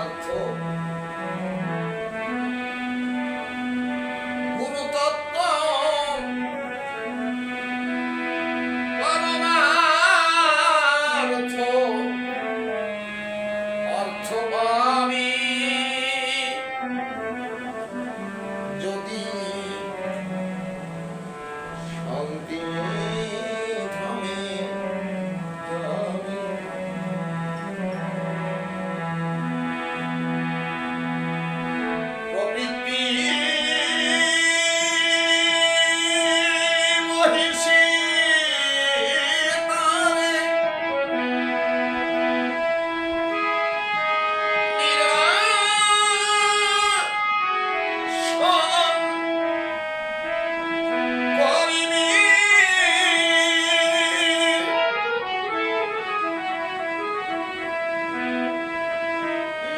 অর্থ গুরুতত্ত্ব পরমার্থ অর্থ পাবি যদি শান্তি ধামে যাবি। প্রবৃত্তি মহিষী তারে নিরাসন করিবি।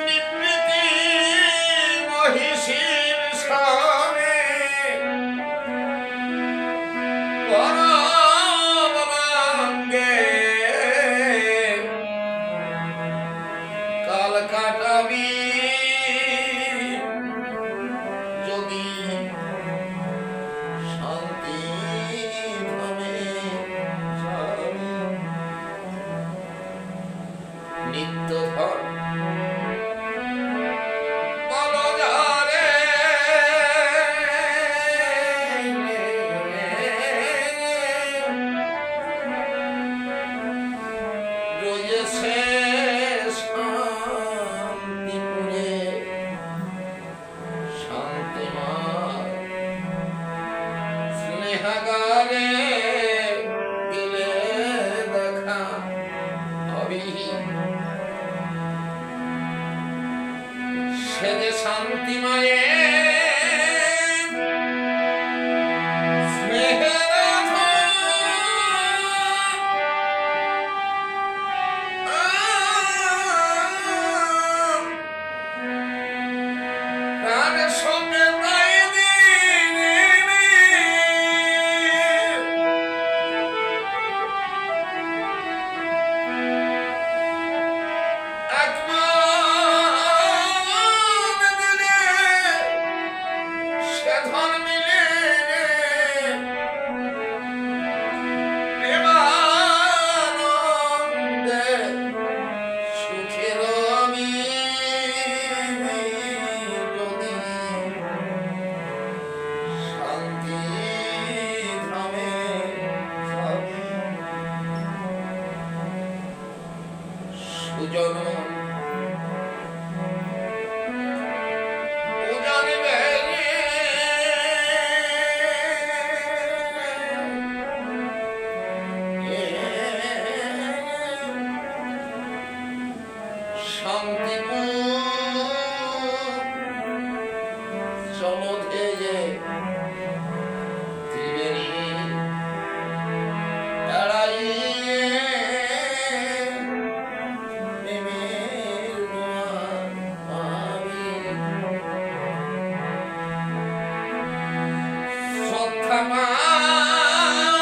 নিবৃত্তি মহিষীর সামনে পরমাঙ্গে কাল কাটাবি যদি শান্তি ধামে যাবি। নিত্যধন বলজারে রয়েছে শান্তিপুরে শান্তিময় স্নেহাগারে দিলে দেখা হবি। সে যে শান্তিময়ে স্নেহের প্রাণ সঙ্গে তাই দিবি। আত্মান দিলে সে ধন মিলে প্রেমানন্দে সুখে রবি। যদি শান্তি ধামে যাবি। সুজন ও জানিবে শান্তিপুর চলধেয়ে ত্রিবেণী এড়াইয়ে প্রেমের দুয়ার পাবি। শ্রদ্ধা মান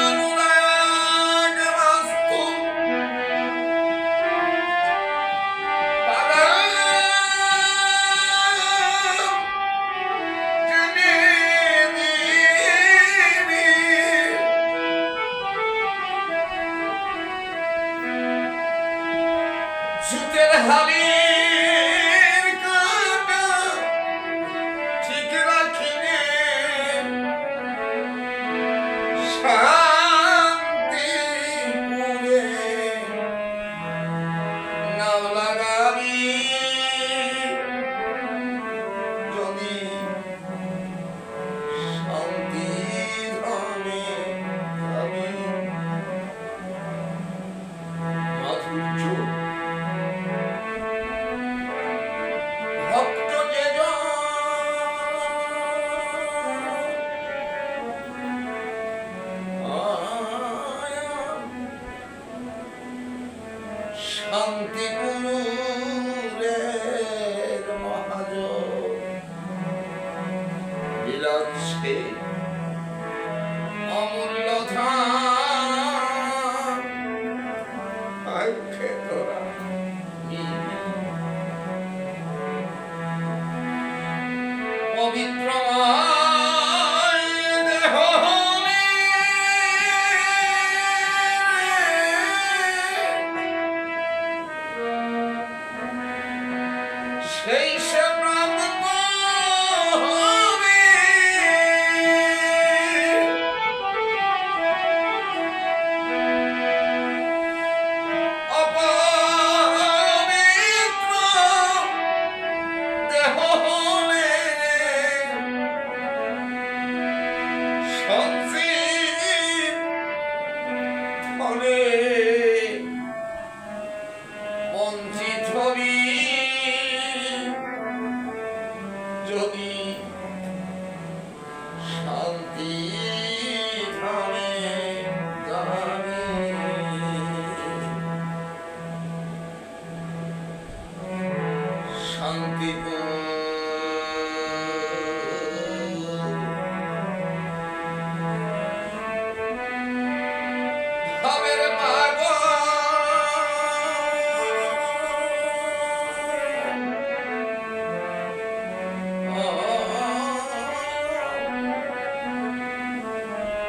অনুরাগ বাস্তু সুতের হালির কাটা ঠিক রাখিবে শান্তিপুরে নাম লাগাবি। যদি শান্তি ধামে যাবি। মাধুর্য ভক্ত যে শান্তিপুরের মহাজ বিলাসে অমূল্য ধান আখে তোরা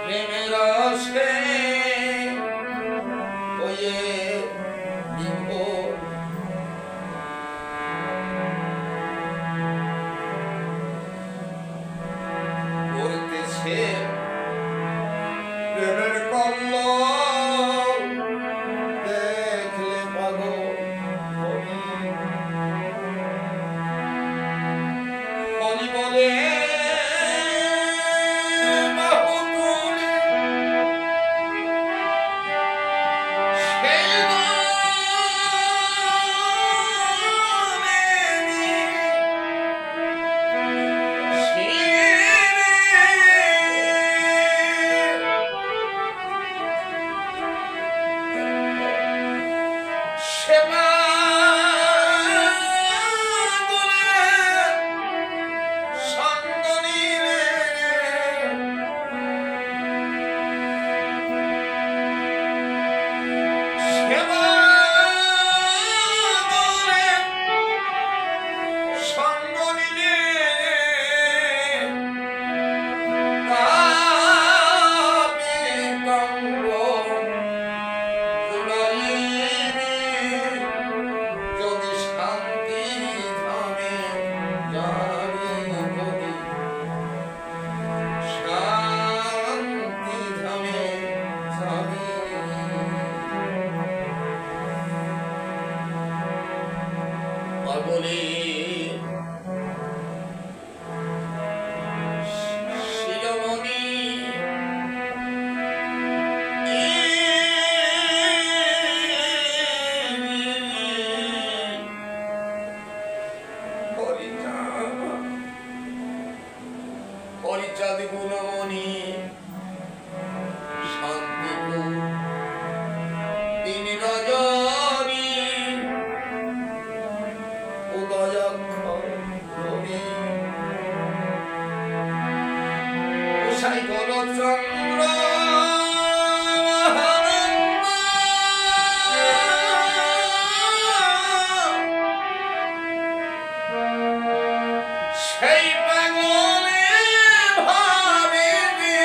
প্রেমের রসে হয়ে বিভোর করতেছে প্রেমের কল্লোল দেখলে পাগল হরি বলে বাহু তুলে সেই গানে সেবা বলে সঙ্গ নিলে সেবা বলে সঙ্গ নিলে কাপি কঙ্গ কুলাইবি যদি শান্তি ধামে যাবি যদি শান্তি ধামে যাবি পাগলি শিরোমণি হরিচাঁদ গুণমণি শান্তিপুর দিন রজনী উদয়াক্ষর রবি উষাই গোলচন্দ্র সেই পাগলে ভাবিবি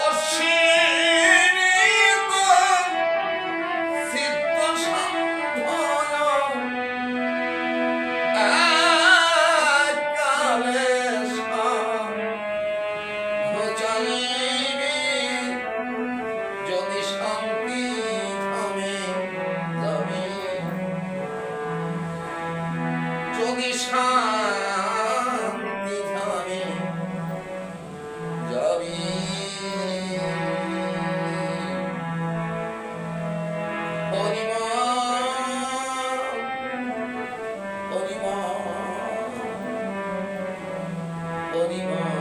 অসীম চিত্ত সান্ধ্য কালে চাইবি যদি শান্তি থামে যাবি যদি শান্তি থামে যাবি হরিমা হরিমা হরিমা